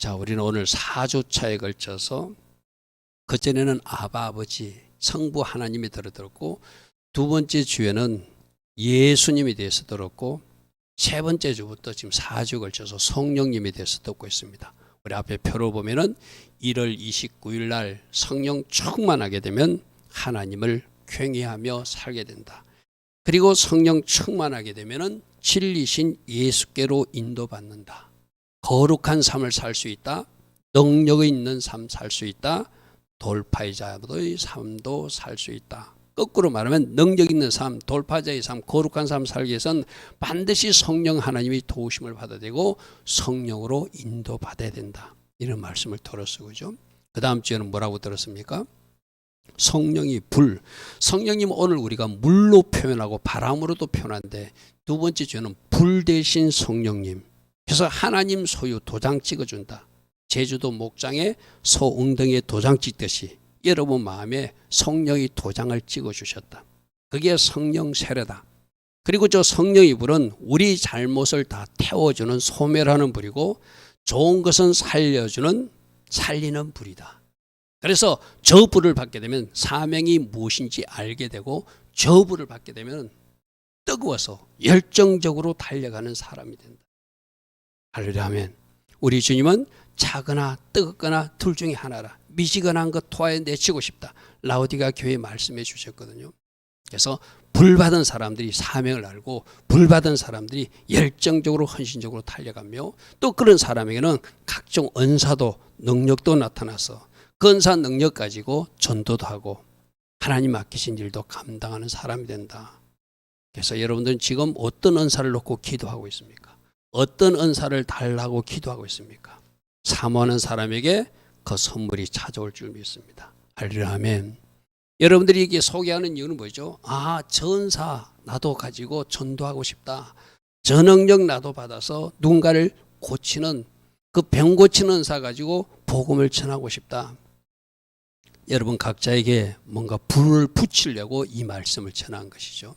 자, 우리는 오늘 4주차에 걸쳐서 그전에는 아버지, 성부 하나님이 들었고, 두 번째 주에는 예수님에 대해서 들었고, 세 번째 주부터 지금 4주 걸쳐서 성령님에 대해서 듣고 있습니다. 우리 앞에 표로 보면은 1월 29일 날 성령 충만하게 되면 하나님을 쾌회하며 살게 된다. 그리고 성령 충만하게 되면은 진리신 예수께로 인도받는다. 거룩한 삶을 살 수 있다. 능력이 있는 삶 살 수 있다. 돌파자의 삶도 살 수 있다. 거꾸로 말하면 능력 있는 삶, 돌파자의 삶, 거룩한 삶 살기 위해서는 반드시 성령 하나님이 도우심을 받아야 되고 성령으로 인도받아야 된다. 이런 말씀을 들었어요. 그죠? 그 다음 주에는 뭐라고 들었습니까? 성령이 불. 성령님 오늘 우리가 물로 표현하고 바람으로도 표현하는데 두 번째 주에는 불 대신 성령님. 그래서 하나님 소유 도장 찍어준다. 제주도 목장에 소 웅덩이에 도장 찍듯이 여러분 마음에 성령이 도장을 찍어주셨다. 그게 성령 세례다. 그리고 저 성령의 불은 우리 잘못을 다 태워주는 소멸하는 불이고 좋은 것은 살려주는 살리는 불이다. 그래서 저 불을 받게 되면 사명이 무엇인지 알게 되고 저 불을 받게 되면 뜨거워서 열정적으로 달려가는 사람이 된다. 할렐루야 아멘. 우리 주님은 차거나 뜨겁거나 둘 중에 하나라. 미지근한 것 토하에 내치고 싶다. 라오디가 교회에 말씀해 주셨거든요. 그래서 불받은 사람들이 사명을 알고 불받은 사람들이 열정적으로 헌신적으로 달려가며 또 그런 사람에게는 각종 은사도 능력도 나타나서 그 은사 능력 가지고 전도도 하고 하나님 맡기신 일도 감당하는 사람이 된다. 그래서 여러분들은 지금 어떤 은사를 놓고 기도하고 있습니까? 어떤 은사를 달라고 기도하고 있습니까? 사모하는 사람에게 그 선물이 찾아올 줄 믿습니다. 할렐루야 아멘. 여러분들이 이게 소개하는 이유는 뭐죠? 아, 저 은사 나도 가지고 전도하고 싶다. 저 능력 나도 받아서 누군가를 고치는 그 병 고치는 은사 가지고 복음을 전하고 싶다. 여러분 각자에게 뭔가 불을 붙이려고 이 말씀을 전한 것이죠.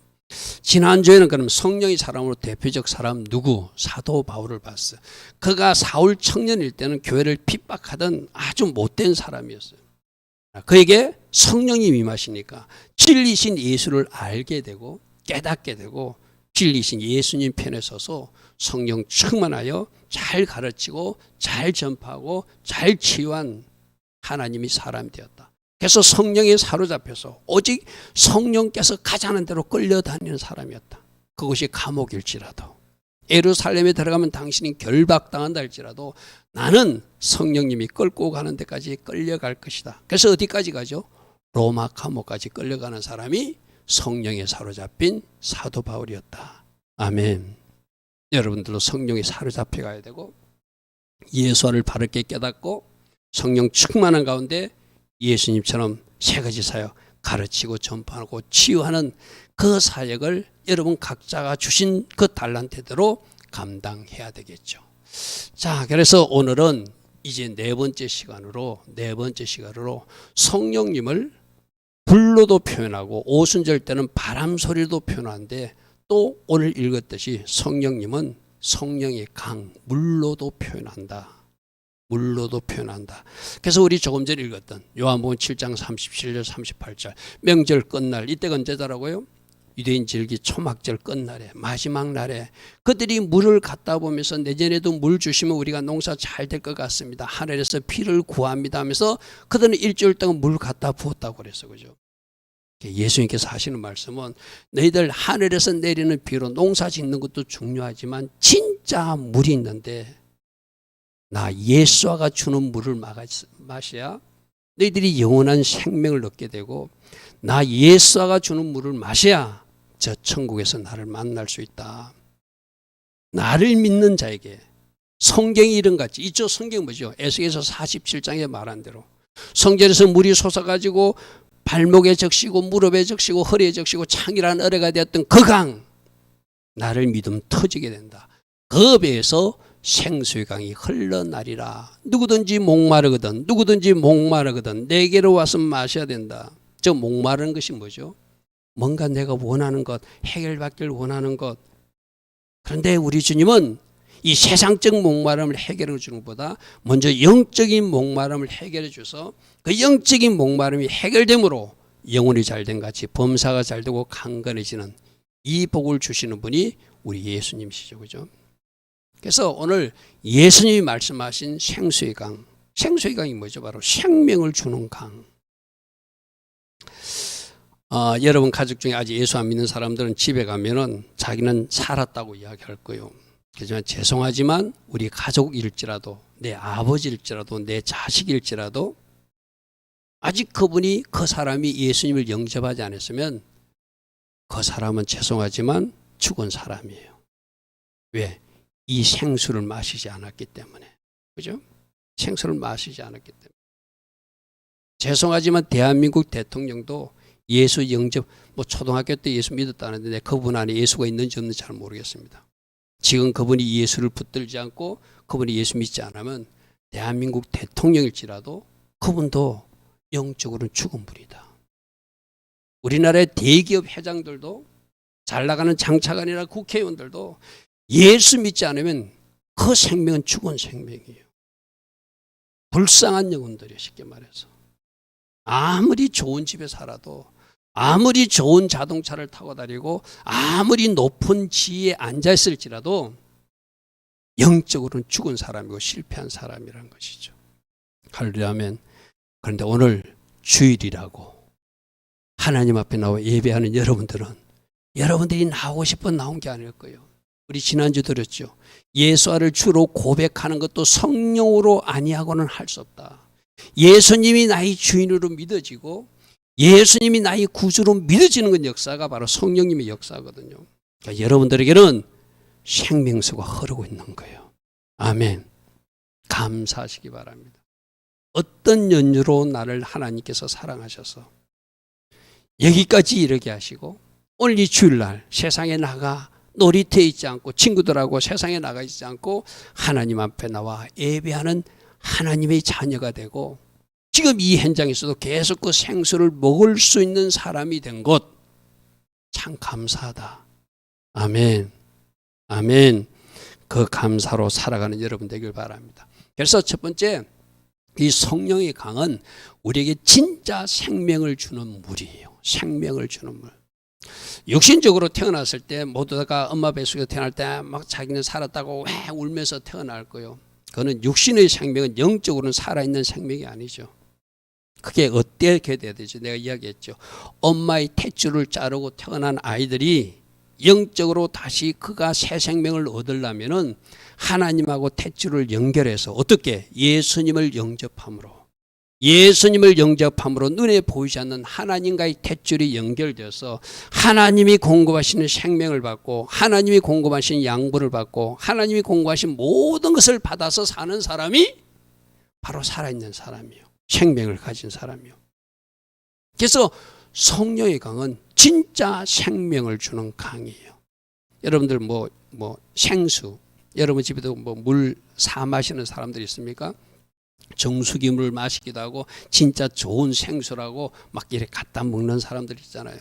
지난주에는 그럼 성령의 사람으로 대표적 사람 누구? 사도 바울을 봤어요. 그가 사울 청년일 때는 교회를 핍박하던 아주 못된 사람이었어요. 그에게 성령이 임하시니까 진리신 예수를 알게 되고 깨닫게 되고 진리신 예수님 편에 서서 성령 충만하여 잘 가르치고 잘 전파하고 잘 치유한 하나님이 사람이 되었다. 그래서 성령에 사로잡혀서 오직 성령께서 가자는 대로 끌려다니는 사람이었다. 그것이 감옥일지라도 예루살렘에 들어가면 당신이 결박당한다 할지라도 나는 성령님이 끌고 가는 데까지 끌려갈 것이다. 그래서 어디까지 가죠? 로마 감옥까지 끌려가는 사람이 성령에 사로잡힌 사도 바울이었다. 아멘. 여러분들도 성령에 사로잡혀 가야 되고 예수를 바르게 깨닫고 성령 충만한 가운데 예수님처럼 세 가지 사역 가르치고 전파하고 치유하는 그 사역을 여러분 각자가 주신 그 달란트대로 감당해야 되겠죠. 자, 그래서 오늘은 이제 네 번째 시간으로 성령님을 불로도 표현하고 오순절 때는 바람 소리도 표현하는데 또 오늘 읽었듯이 성령님은 성령의 강 물로도 표현한다. 물로도 표현한다. 그래서 우리 조금 전에 읽었던 요한복음 7장 37절 38절 명절 끝날 이때가 언제더라고요? 유대인 절기 초막절 끝날에 마지막 날에 그들이 물을 갖다 보면서 내년에도 물 주시면 우리가 농사 잘 될 것 같습니다. 하늘에서 비를 구합니다 하면서 그들은 일주일 동안 물 갖다 부었다고 그랬어. 그죠? 예수님께서 하시는 말씀은 너희들 하늘에서 내리는 비로 농사 짓는 것도 중요하지만 진짜 물이 있는데 나 예수가 주는 물을 마셔야 너희들이 영원한 생명을 얻게 되고 나 예수가 주는 물을 마셔야 저 천국에서 나를 만날 수 있다. 나를 믿는 자에게 성경이 이런 같이 이쪽 성경 뭐죠? 에스겔서 47장에 말한 대로 성전에서 물이 솟아가지고 발목에 적시고 무릎에 적시고 허리에 적시고 창이라는 어뢰가 되었던 그 강 나를 믿으면 터지게 된다. 그 배에서 생수의 강이 흘러나리라. 누구든지 목마르거든 내게로 와서 마셔야 된다. 저 목마른 것이 뭐죠? 뭔가 내가 원하는 것, 해결받기를 원하는 것. 그런데 우리 주님은 이 세상적 목마름을 해결해 주는 것보다 먼저 영적인 목마름을 해결해 줘서 그 영적인 목마름이 해결됨으로 영혼이 잘된 같이 범사가 잘되고 강건해지는 이 복을 주시는 분이 우리 예수님이시죠. 그죠? 그래서 오늘 예수님이 말씀하신 생수의 강, 생수의 강이 뭐죠? 바로 생명을 주는 강. 여러분 가족 중에 아직 예수 안 믿는 사람들은 집에 가면은 자기는 살았다고 이야기할 거예요. 하지만 죄송하지만 우리 가족일지라도 내 아버지일지라도 내 자식일지라도 아직 그분이 그 사람이 예수님을 영접하지 않았으면 그 사람은 죄송하지만 죽은 사람이에요. 왜? 이 생수를 마시지 않았기 때문에. 그죠? 생수를 마시지 않았기 때문에. 죄송하지만 대한민국 대통령도 예수 영접, 초등학교 때 예수 믿었다는데 그분 안에 예수가 있는지 없는지 잘 모르겠습니다. 지금 그분이 예수를 붙들지 않고 그분이 예수 믿지 않으면 대한민국 대통령일지라도 그분도 영적으로는 죽은 분이다. 우리나라의 대기업 회장들도 잘 나가는 장차관이나 국회의원들도 예수 믿지 않으면 그 생명은 죽은 생명이에요. 불쌍한 영혼들이에요. 쉽게 말해서. 아무리 좋은 집에 살아도 아무리 좋은 자동차를 타고 다니고 아무리 높은 지위에 앉아있을지라도 영적으로는 죽은 사람이고 실패한 사람이라는 것이죠. 할렐루야 아멘. 그런데 오늘 주일이라고 하나님 앞에 나와 예배하는 여러분들은 여러분들이 나오고 싶어 나온 게 아닐 거예요. 우리 지난주 들었죠. 예수를 주로 고백하는 것도 성령으로 아니하고는 할 수 없다. 예수님이 나의 주인으로 믿어지고 예수님이 나의 구주로 믿어지는 건 역사가 바로 성령님의 역사거든요. 그러니까 여러분들에게는 생명수가 흐르고 있는 거예요. 아멘. 감사하시기 바랍니다. 어떤 연유로 나를 하나님께서 사랑하셔서 여기까지 이르게 하시고 오늘 이 주일날 세상에 나가 놀이터에 있지 않고 친구들하고 세상에 나가 있지 않고 하나님 앞에 나와 예배하는 하나님의 자녀가 되고 지금 이 현장에서도 계속 그 생수를 먹을 수 있는 사람이 된 것 참 감사하다. 아멘. 아멘. 그 감사로 살아가는 여러분 되길 바랍니다. 그래서 첫 번째 이 성령의 강은 우리에게 진짜 생명을 주는 물이에요. 생명을 주는 물. 육신적으로 태어났을 때 모두가 엄마 뱃속에서 태어날 때 막 자기는 살았다고 왜 울면서 태어날 거예요. 그거는 육신의 생명은 영적으로는 살아있는 생명이 아니죠. 그게 어떻게 돼야 되죠? 내가 이야기했죠. 엄마의 탯줄을 자르고 태어난 아이들이 영적으로 다시 그가 새 생명을 얻으려면은 하나님하고 탯줄을 연결해서 어떻게? 예수님을 영접함으로. 예수님을 영접함으로 눈에 보이지 않는 하나님과의 탯줄이 연결되어서 하나님이 공급하시는 생명을 받고 하나님이 공급하시는 양분을 받고 하나님이 공급하신 모든 것을 받아서 사는 사람이 바로 살아있는 사람이에요. 생명을 가진 사람이요. 그래서 성령의 강은 진짜 생명을 주는 강이에요. 여러분들 생수, 여러분 집에도 물 사 마시는 사람들 있습니까? 정수기 물 마시기도 하고 진짜 좋은 생수라고 막 이렇게 갖다 먹는 사람들 있잖아요.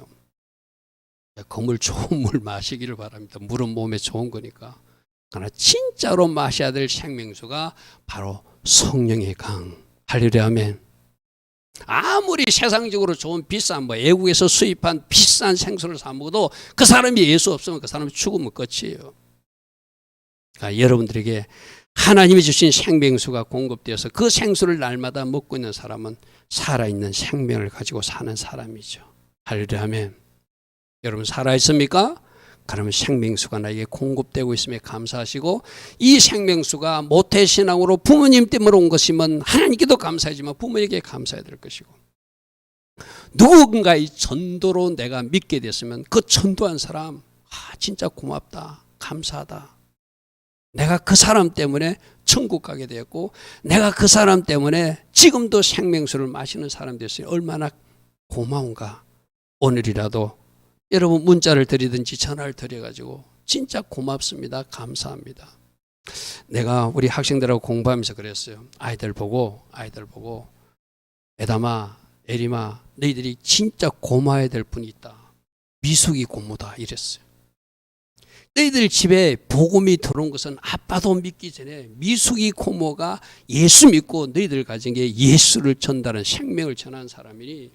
그 물 좋은 물 마시기를 바랍니다. 물은 몸에 좋은 거니까. 그러나 진짜로 마셔야 될 생명수가 바로 성령의 강. 할렐루야 아멘. 아무리 세상적으로 좋은 비싼 외국에서 수입한 비싼 생수를 사 먹어도 그 사람이 예수 없으면 그 사람이 죽으면 끝이에요. 그러니까 여러분들에게 하나님이 주신 생명수가 공급되어서 그 생수를 날마다 먹고 있는 사람은 살아있는 생명을 가지고 사는 사람이죠. 할렐루야 아멘. 여러분 살아있습니까? 그러면 생명수가 나에게 공급되고 있음에 감사하시고 이 생명수가 모태신앙으로 부모님 때문에 온 것이면 하나님께도 감사하지만 부모에게 감사해야 될 것이고 누군가의 전도로 내가 믿게 됐으면 그 전도한 사람 진짜 고맙다 감사하다. 내가 그 사람 때문에 천국 가게 되었고 내가 그 사람 때문에 지금도 생명수를 마시는 사람 됐으니 얼마나 고마운가. 오늘이라도 여러분 문자를 드리든지 전화를 드려가지고 진짜 고맙습니다. 감사합니다. 내가 우리 학생들하고 공부하면서 그랬어요. 아이들 보고 에담아 에리마 너희들이 진짜 고마워야 될 분이 있다. 미숙이 고모다 이랬어요. 너희들 집에 복음이 들어온 것은 아빠도 믿기 전에 미숙이 고모가 예수 믿고 너희들 가정에 예수를 전달한 생명을 전한 사람이니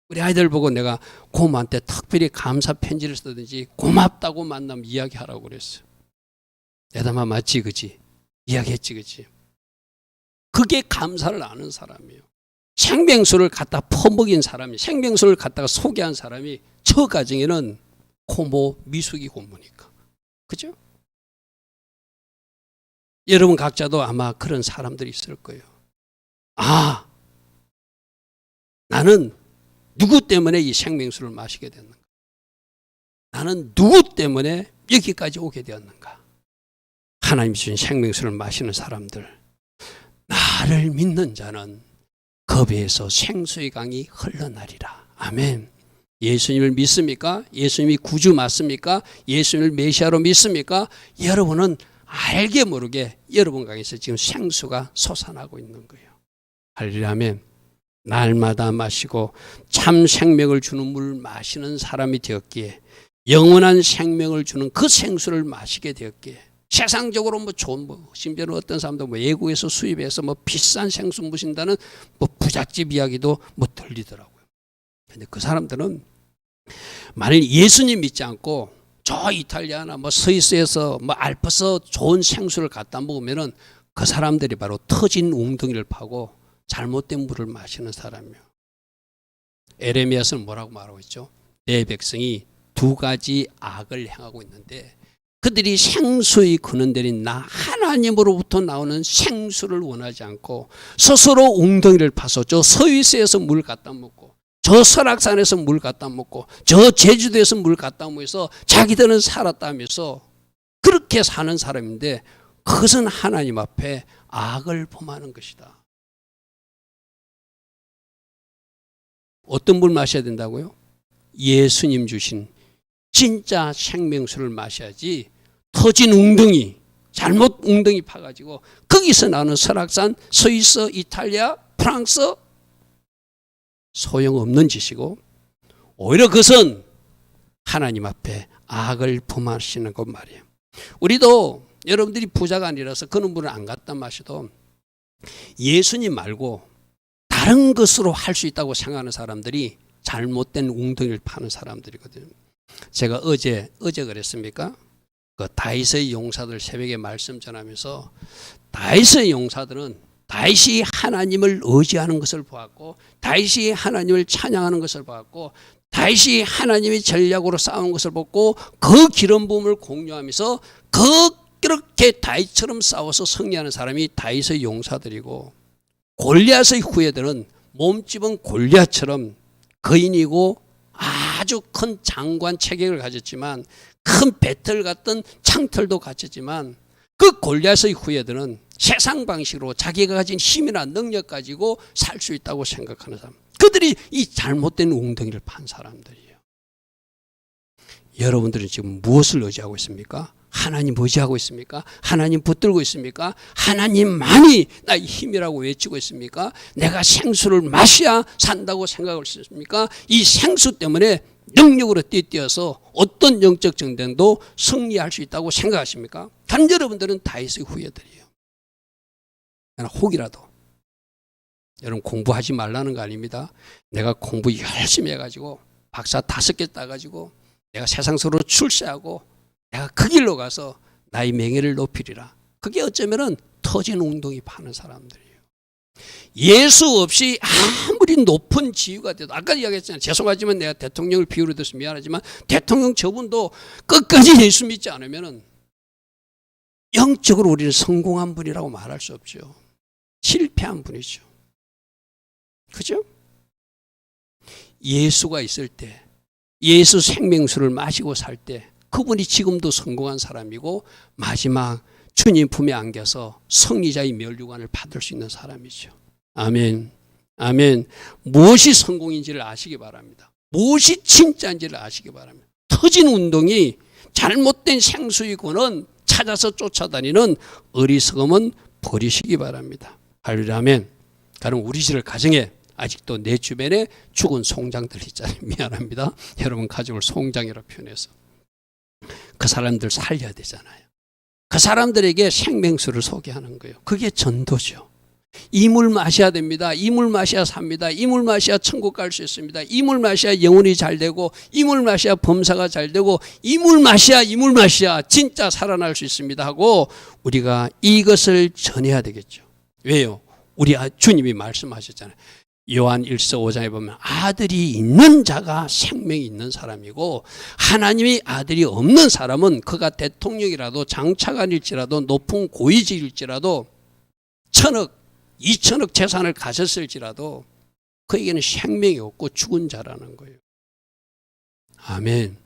우리 아이들 보고 내가 고모한테 특별히 감사 편지를 쓰든지 고맙다고 만나면 이야기하라고 그랬어요. 대담아 맞지 그지? 이야기했지 그지? 그게 감사를 아는 사람이에요. 생명수를 갖다 퍼먹인 사람이, 생명수를 갖다가 소개한 사람이 저 가정에는 고모, 미숙이 고모니까. 그죠? 여러분 각자도 아마 그런 사람들이 있을 거예요. 아, 나는 누구 때문에 이 생명수를 마시게 됐는가? 나는 누구 때문에 여기까지 오게 되었는가? 하나님 주신 생명수를 마시는 사람들, 나를 믿는 자는 그 배에서 생수의 강이 흘러나리라. 아멘. 예수님을 믿습니까? 예수님이 구주 맞습니까? 예수님을 메시아로 믿습니까? 여러분은 알게 모르게 여러분 강에서 지금 생수가 솟아나고 있는 거예요. 할렐루야. 아멘. 날마다 마시고 참 생명을 주는 물 마시는 사람이 되었기에, 영원한 생명을 주는 그 생수를 마시게 되었기에, 세상적으로 좋은 심지어는 어떤 사람도 외국에서 수입해서 비싼 생수 마신다는 부잣집 이야기도 들리더라고요. 근데 그 사람들은 만일 예수님 믿지 않고 저 이탈리아나 스위스에서 알프스 좋은 생수를 갖다 먹으면은 그 사람들이 바로 터진 웅덩이를 파고 잘못된 물을 마시는 사람이에요. 에레미야서는 뭐라고 말하고 있죠? 내 백성이 두 가지 악을 행하고 있는데 그들이 생수의 근원들인 나 하나님으로부터 나오는 생수를 원하지 않고 스스로 웅덩이를 파서 저 스위스에서 물 갖다 먹고 저 설악산에서 물 갖다 먹고 저 제주도에서 물 갖다 먹어서 자기들은 살았다면서 그렇게 사는 사람인데 그것은 하나님 앞에 악을 범하는 것이다. 어떤 물 마셔야 된다고요? 예수님 주신 진짜 생명수를 마셔야지 터진 웅덩이, 잘못 웅덩이 파가지고 거기서 나오는 설악산, 스위스, 이탈리아, 프랑스 소용없는 짓이고 오히려 그것은 하나님 앞에 악을 범하시는 것 말이에요. 우리도 여러분들이 부자가 아니라서 그런 물을 안 갖다 마셔도 예수님 말고 다른 것으로 할 수 있다고 생각하는 사람들이 잘못된 웅덩이를 파는 사람들이거든요. 제가 어제 그랬습니까? 그 다윗의 용사들 새벽에 말씀 전하면서 다윗의 용사들은 다윗이 하나님을 의지하는 것을 보았고 다윗이 하나님을 찬양하는 것을 보았고 다윗이 하나님의 전략으로 싸운 것을 보고 그 기름 부음을 공유하면서 그렇게 다윗처럼 싸워서 승리하는 사람이 다윗의 용사들이고 골리앗의 후예들은 몸집은 골리앗처럼 거인이고 아주 큰 장관 체격을 가졌지만 큰 배틀 같은 창틀도 갖췄지만 그 골리앗의 후예들은 세상 방식으로 자기가 가진 힘이나 능력 가지고 살 수 있다고 생각하는 사람, 그들이 이 잘못된 웅덩이를 판 사람들이에요. 여러분들은 지금 무엇을 의지하고 있습니까? 하나님 의지하고 있습니까? 하나님 붙들고 있습니까? 하나님만이 나의 힘이라고 외치고 있습니까? 내가 생수를 마셔야 산다고 생각을 했습니까? 이 생수 때문에 능력으로 뛰어서 어떤 영적 전쟁도 승리할 수 있다고 생각하십니까? 단 여러분들은 다윗의 후예들이에요. 혹이라도 여러분 공부하지 말라는 거 아닙니다. 내가 공부 열심히 해가지고 박사 5개 따가지고 내가 세상적으로 출세하고 내가 그 길로 가서 나의 명예를 높이리라. 그게 어쩌면은 터진 웅덩이 파는 사람들이에요. 예수 없이 아무리 높은 지위가 돼도, 아까 이야기했잖아요. 죄송하지만 내가 대통령을 비유로 들어서 미안하지만 대통령 저분도 끝까지 예수 믿지 않으면은 영적으로 우리는 성공한 분이라고 말할 수 없죠. 실패한 분이죠. 그죠? 예수가 있을 때, 예수 생명수를 마시고 살 때 그분이 지금도 성공한 사람이고 마지막 주님 품에 안겨서 승리자의 면류관을 받을 수 있는 사람이죠. 아멘. 아멘. 무엇이 성공인지를 아시기 바랍니다. 무엇이 진짜인지를 아시기 바랍니다. 터진 운동이 잘못된 생수이고는 찾아서 쫓아다니는 어리석음은 버리시기 바랍니다. 할렐루야. 아멘. 그럼 우리 집 가정에 아직도 내 주변에 죽은 송장들 있잖아요. 미안합니다. 여러분 가족을 송장이라 표현해서. 그 그 사람들 살려야 되잖아요. 그 사람들에게 생명수를 소개하는 거예요. 그게 전도죠. 이 물 마셔야 됩니다. 이 물 마셔야 삽니다. 이 물 마셔야 천국 갈 수 있습니다. 이 물 마셔야 영혼이 잘 되고, 이 물 마셔야 범사가 잘 되고, 이 물 마셔야 진짜 살아날 수 있습니다 하고 우리가 이것을 전해야 되겠죠. 왜요? 우리 주님이 말씀하셨잖아요. 요한 1서 5장에 보면 아들이 있는 자가 생명이 있는 사람이고, 하나님이 아들이 없는 사람은 그가 대통령이라도 장차관일지라도 높은 고위직일지라도 1000억 2천억 재산을 가졌을지라도 그에게는 생명이 없고 죽은 자라는 거예요. 아멘.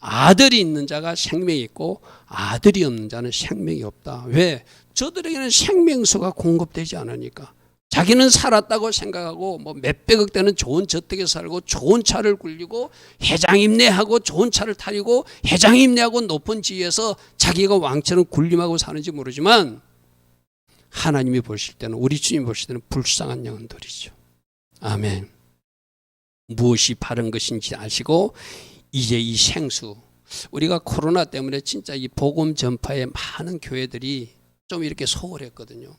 아들이 있는 자가 생명이 있고 아들이 없는 자는 생명이 없다. 왜? 저들에게는 생명수가 공급되지 않으니까. 자기는 살았다고 생각하고 뭐 몇백억 되는 좋은 저택에 살고 좋은 차를 굴리고 회장임내하고 좋은 차를 타리고 회장임내하고 높은 지위에서 자기가 왕처럼 군림하고 사는지 모르지만, 하나님이 보실 때는, 우리 주님 보실 때는 불쌍한 영혼들이죠. 아멘. 무엇이 바른 것인지 아시고 이제 이 생수, 우리가 코로나 때문에 진짜 이 복음 전파에 많은 교회들이 좀 이렇게 소홀했거든요.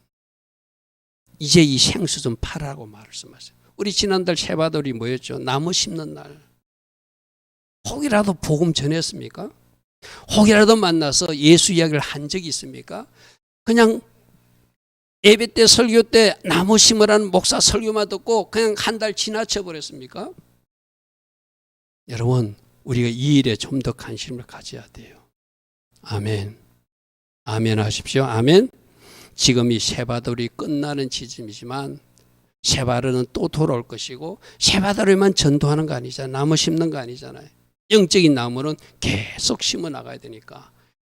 이제 이 생수 좀 팔라고 말씀하세요. 우리 지난달 세바돌이 뭐였죠? 나무 심는 날. 혹이라도 복음 전했습니까? 혹이라도 만나서 예수 이야기를 한 적이 있습니까? 그냥 예배 때 설교 때 나무 심으라는 목사 설교만 듣고 그냥 한 달 지나쳐 버렸습니까? 여러분, 우리가 이 일에 좀 더 관심을 가져야 돼요. 아멘. 아멘 하십시오. 아멘. 지금 이 세바돌이 끝나는 지점이지만 세바돌은 또 돌아올 것이고, 세바돌에만 전도하는 거 아니잖아요. 나무 심는 거 아니잖아요. 영적인 나무는 계속 심어 나가야 되니까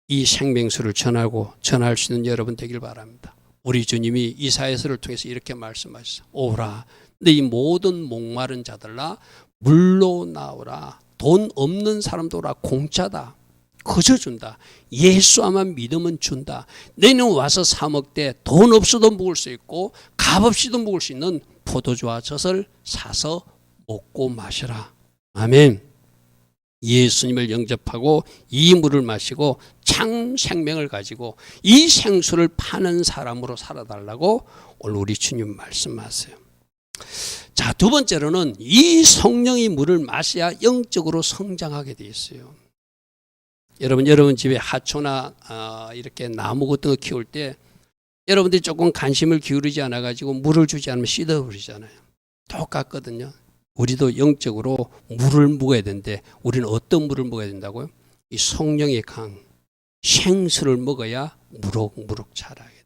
이 생명수를 전할 수 있는 여러분 되길 바랍니다. 우리 주님이 이사야서를 통해서 이렇게 말씀하셨어요. 오라, 너희 모든 목마른 자들아 물로 나오라. 돈 없는 사람도 오라. 공짜다. 거저 준다. 예수와만 믿으면 준다. 너희는 와서 사 먹되 돈 없어도 먹을 수 있고 값 없이도 먹을 수 있는 포도주와 젖을 사서 먹고 마셔라. 아멘. 예수님을 영접하고 이 물을 마시고 참 생명을 가지고 이 생수를 파는 사람으로 살아달라고 오늘 우리 주님 말씀하세요. 자, 두 번째로는 이 성령의 물을 마셔야 영적으로 성장하게 돼 있어요. 여러분 집에 하초나 이렇게 나무 같은 거 키울 때 여러분들이 조금 관심을 기울이지 않아 가지고 물을 주지 않으면 씻어버리잖아요. 똑같거든요. 우리도 영적으로 물을 먹어야 되는데 우리는 어떤 물을 먹어야 된다고요? 이 성령의 강, 생수를 먹어야 무럭무럭 자라게 돼요.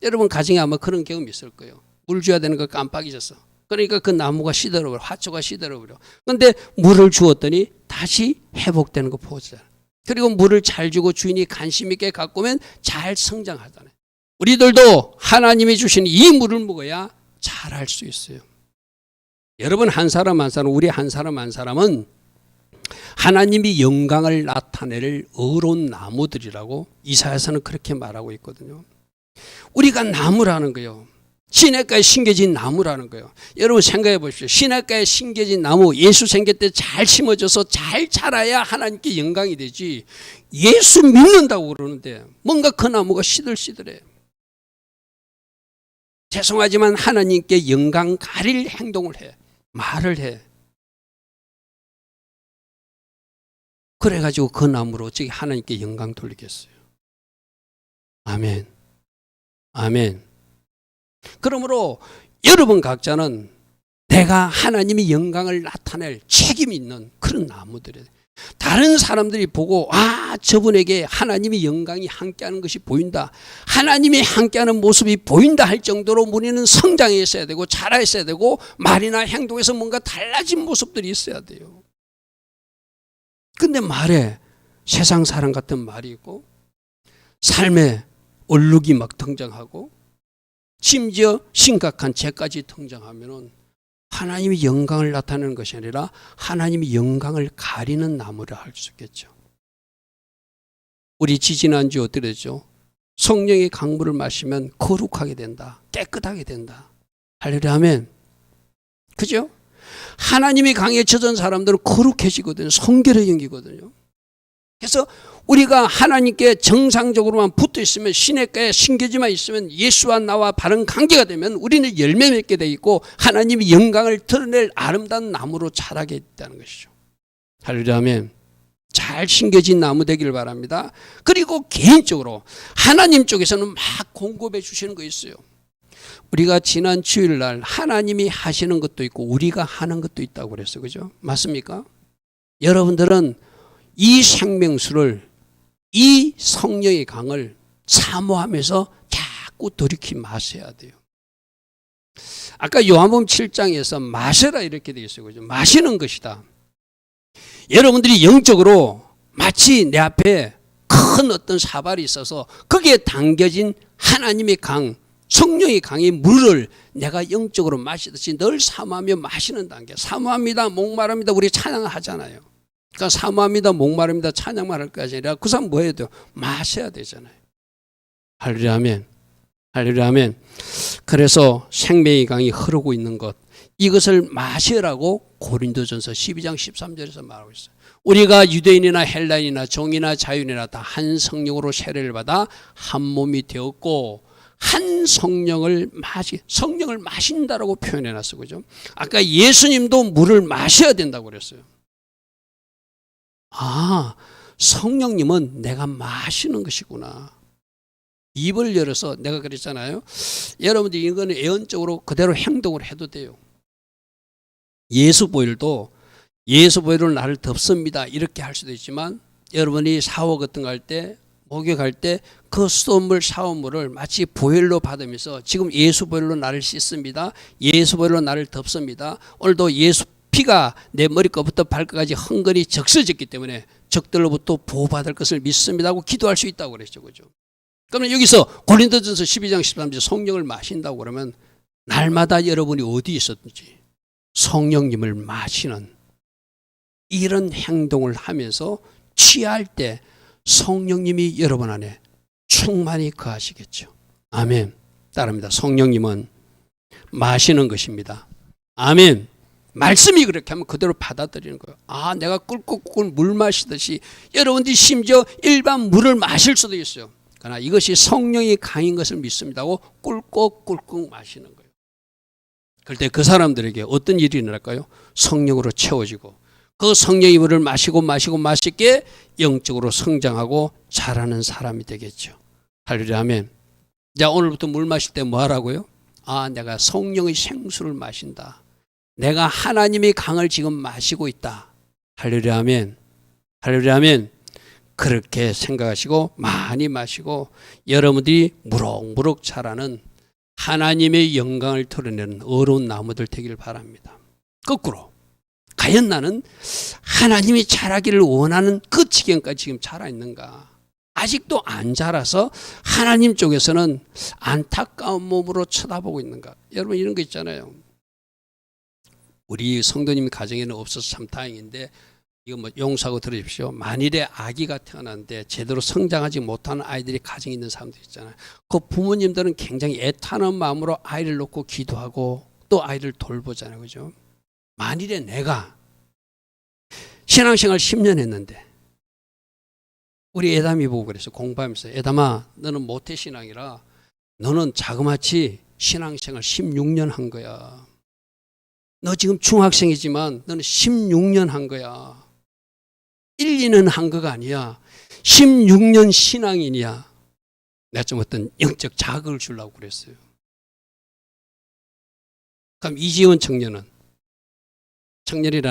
여러분 가정에 아마 그런 경험이 있을 거예요. 물 줘야 되는 거 깜빡 잊었어. 그러니까 그 나무가 시들어버려, 화초가 시들어버려. 그런데 물을 주었더니 다시 회복되는 거 보잖아요. 그리고 물을 잘 주고 주인이 관심 있게 갖고 오면 잘 성장하잖아요. 우리들도 하나님이 주신 이 물을 먹어야 잘할 수 있어요. 여러분 한 사람 한 사람, 우리 한 사람 한 사람은 하나님이 영광을 나타낼 어려운 나무들이라고 이사야서는 그렇게 말하고 있거든요. 우리가 나무라는 거예요. 시냇가에 심겨진 나무라는 거예요. 여러분 생각해 보십시오. 시냇가에 심겨진 나무, 예수 생길 때 잘 심어져서 잘 자라야 하나님께 영광이 되지. 예수 믿는다고 그러는데 뭔가 그 나무가 시들시들해요. 죄송하지만 하나님께 영광 가릴 행동을 해. 말을 해. 그래가지고 그 나무로 어떻게 하나님께 영광 돌리겠어요? 아멘. 아멘. 그러므로 여러분 각자는 내가 하나님의 영광을 나타낼 책임이 있는 그런 나무들이에요. 다른 사람들이 보고 저분에게 하나님의 영광이 함께하는 것이 보인다, 하나님이 함께하는 모습이 보인다 할 정도로 우리는 성장해 있어야 되고 자라 있어야 되고 말이나 행동에서 뭔가 달라진 모습들이 있어야 돼요. 근데 말에 세상 사람 같은 말이 있고 삶에 얼룩이 막 등장하고 심지어 심각한 죄까지 등장하면은 하나님이 영광을 나타내는 것이 아니라 하나님이 영광을 가리는 나무라 할 수 있겠죠. 우리 지지난주 어떻게 됐죠? 성령의 강물을 마시면 거룩하게 된다, 깨끗하게 된다. 할렐루야 아멘. 그죠? 하나님이 강에 젖은 사람들은 거룩해지거든요. 성결의 영이거든요. 그래서 우리가 하나님께 정상적으로만 붙어 있으면, 시냇가에 신겨지만 있으면, 예수와 나와 바른 관계가 되면 우리는 열매 맺게 돼 있고 하나님의 영광을 드러낼 아름다운 나무로 자라게 있다는 것이죠. 할렐루야. 아멘. 잘 심겨진 나무 되기를 바랍니다. 그리고 개인적으로 하나님 쪽에서는 막 공급해 주시는 거 있어요. 우리가 지난 주일날 하나님이 하시는 것도 있고 우리가 하는 것도 있다고 그랬어요. 그죠? 맞습니까? 여러분들은 이 생명수를, 이 성령의 강을 사모하면서 자꾸 돌이키 마셔야 돼요. 아까 요한복음 7장에서 마셔라 이렇게 되어 있어요. 그죠? 마시는 것이다. 여러분들이 영적으로 마치 내 앞에 큰 어떤 사발이 있어서 거기에 담겨진 하나님의 강, 성령의 강의 물을 내가 영적으로 마시듯이 늘 사모하며 마시는 단계. 사모합니다, 목마릅니다, 우리 찬양하잖아요. 그러니까 사모합니다, 목마릅니다, 찬양만 할 것이 아니라 그 사람 뭐 해야 돼요? 마셔야 되잖아요. 할렐루야 아멘. 할렐루야 아멘. 그래서 생명의 강이 흐르고 있는 것, 이것을 마시라고 고린도전서 12장 13절에서 말하고 있어요. 우리가 유대인이나 헬라인이나 종이나 자유인이나 다 한 성령으로 세례를 받아 한 몸이 되었고 한 성령을 마신다라고 표현해 놨어요. 그죠? 아까 예수님도 물을 마셔야 된다고 그랬어요. 아, 성령님은 내가 마시는 것이구나. 입을 열어서, 내가 그랬잖아요. 여러분들 이거는 예언적으로 그대로 행동을 해도 돼요. 예수 보혈도 예수 보혈로 나를 덮습니다 이렇게 할 수도 있지만, 여러분이 샤워 같은 거 할 때, 목욕할 때 그 수돗물 샤워물을 마치 보혈로 받으면서 지금 예수 보혈로 나를 씻습니다, 예수 보혈로 나를 덮습니다, 오늘도 예수 피가 내 머리끝부터 발끝까지 흥건히 적셔졌기 때문에 적들로부터 보호받을 것을 믿습니다 하고 기도할 수 있다고 그랬죠. 그죠? 그러면 여기서 고린도전서 12장 13절 성령을 마신다고 그러면 날마다 여러분이 어디 있었든지 성령님을 마시는 이런 행동을 하면서 취할 때 성령님이 여러분 안에 충만히 거하시겠죠. 아멘. 따릅니다. 성령님은 마시는 것입니다. 아멘. 말씀이 그렇게 하면 그대로 받아들이는 거예요. 아, 내가 꿀꿀꿀 물 마시듯이 여러분들이 심지어 일반 물을 마실 수도 있어요. 그러나 이것이 성령이 강인 것을 믿습니다 하고 꿀꺽꿀꺽 마시는 거예요. 그럴 때 그 사람들에게 어떤 일이 일어날까요? 성령으로 채워지고 그 성령의 물을 마시고 마시게 영적으로 성장하고 자라는 사람이 되겠죠. 할렐루야 아멘. 자, 오늘부터 물 마실 때 뭐 하라고요? 아, 내가 성령의 생수를 마신다. 내가 하나님의 강을 지금 마시고 있다. 할렐루야 아멘. 할렐루야 아멘. 그렇게 생각하시고 많이 마시고 여러분들이 무럭무럭 자라는 하나님의 영광을 드러내는 어려운 나무들 되기를 바랍니다. 거꾸로 과연 나는 하나님이 자라기를 원하는 그 지경까지 지금 자라 있는가? 아직도 안 자라서 하나님 쪽에서는 안타까운 몸으로 쳐다보고 있는가? 여러분 이런 거 있잖아요. 우리 성도님 가정에는 없어서 참 다행인데, 이거 뭐 용서하고 들으십시오. 만일에 아기가 태어났는데 제대로 성장하지 못하는 아이들이 가정에 있는 사람들 있잖아요. 그 부모님들은 굉장히 애타는 마음으로 아이를 놓고 기도하고 또 아이를 돌보잖아요. 그죠? 만일에 내가 신앙생활 10년 했는데 우리 애담이 보고 그랬어. 공부하면서 애담아, 너는 모태신앙이라 너는 자그마치 신앙생활 16년 한 거야. 너 지금 중학생이지만 너는 16년 한 거야. 1, 2년 한 거가 아니야. 16년 신앙인이야. 내가 좀 어떤 영적 자극을 주려고 그랬어요. 그럼 이지원 청년이라는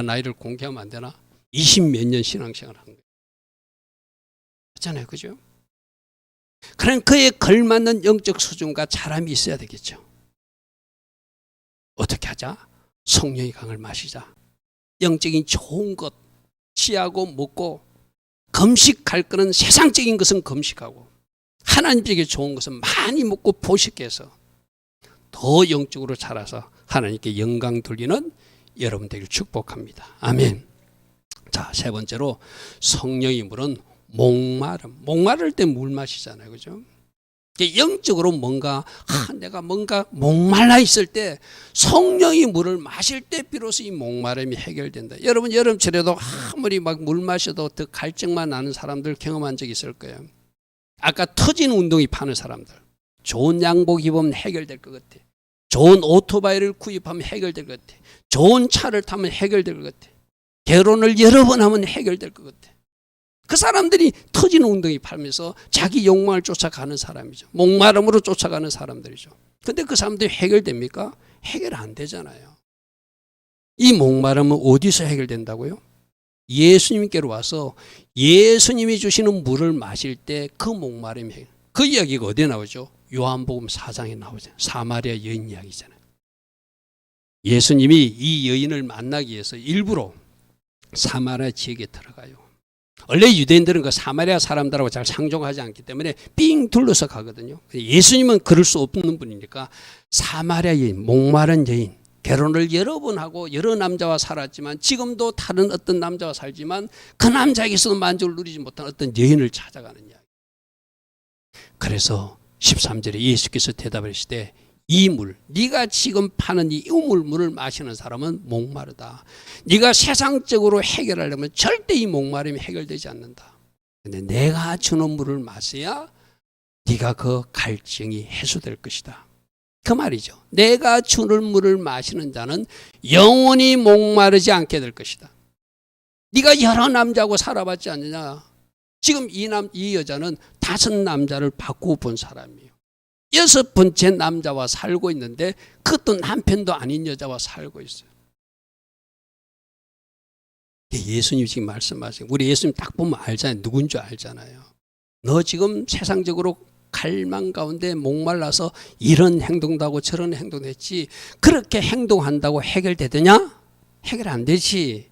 나이를 공개하면 안 되나? 20몇 년 신앙생활을 한 거예요. 그렇잖아요. 그죠? 그럼 그에 걸맞는 영적 수준과 자람이 있어야 되겠죠. 어떻게 하자? 성령의 강을 마시자. 영적인 좋은 것 취하고 먹고, 금식할 거는 세상적인 것은 금식하고 하나님께 좋은 것은 많이 먹고 보식게 해서 더 영적으로 자라서 하나님께 영광 돌리는 여러분 되기를 축복합니다. 아멘. 자, 세 번째로 성령의 물은 목마를 때 물 마시잖아요. 그죠? 영적으로 뭔가 내가 뭔가 목말라 있을 때 성령이 물을 마실 때 비로소 이 목마름이 해결된다. 여러분 여름철에도 아무리 막 물 마셔도 더 갈증만 나는 사람들 경험한 적 있을 거예요. 아까 터진 운동이 파는 사람들, 좋은 양복 입으면 해결될 것 같아. 좋은 오토바이를 구입하면 해결될 것 같아. 좋은 차를 타면 해결될 것 같아. 결혼을 여러 번 하면 해결될 것 같아. 그 사람들이 터지는 웅덩이 팔면서 자기 욕망을 쫓아가는 사람이죠. 목마름으로 쫓아가는 사람들이죠. 근데 그 사람들이 해결됩니까? 해결 안 되잖아요. 이 목마름은 어디서 해결된다고요? 예수님께로 와서 예수님이 주시는 물을 마실 때 그 목마름이 해결. 그 이야기가 어디에 나오죠? 요한복음 4장에 나오죠. 사마리아 여인 이야기잖아요. 예수님이 이 여인을 만나기 위해서 일부러 사마리아 지역에 들어가요. 원래 유대인들은 그 사마리아 사람들하고 잘 상종하지 않기 때문에 삥 둘러서 가거든요. 예수님은 그럴 수 없는 분이니까 사마리아 여인, 목마른 여인, 결혼을 여러 번 하고 여러 남자와 살았지만 지금도 다른 어떤 남자와 살지만 그 남자에게서도 만족을 누리지 못한 어떤 여인을 찾아가는 이야기. 그래서 13절에 예수께서 대답하시되 이 물, 네가 지금 파는 이 우물물을 마시는 사람은 목마르다. 네가 세상적으로 해결하려면 절대 이 목마름이 해결되지 않는다. 근데 내가 주는 물을 마셔야 네가 그 갈증이 해소될 것이다. 그 말이죠. 내가 주는 물을 마시는 자는 영원히 목마르지 않게 될 것이다. 네가 여러 남자하고 살아봤지 않느냐. 지금 이 여자는 5 남자를 바꾸어 본 사람이에요. 6번째 남자와 살고 있는데 그것도 남편도 아닌 여자와 살고 있어요. 예수님이 지금 말씀하시고 우리 예수님 딱 보면 알잖아요. 누군 줄 알잖아요. 너 지금 세상적으로 갈망 가운데 목말라서 이런 행동도 하고 저런 행동도 했지 그렇게 행동한다고 해결되더냐? 해결 안 되지.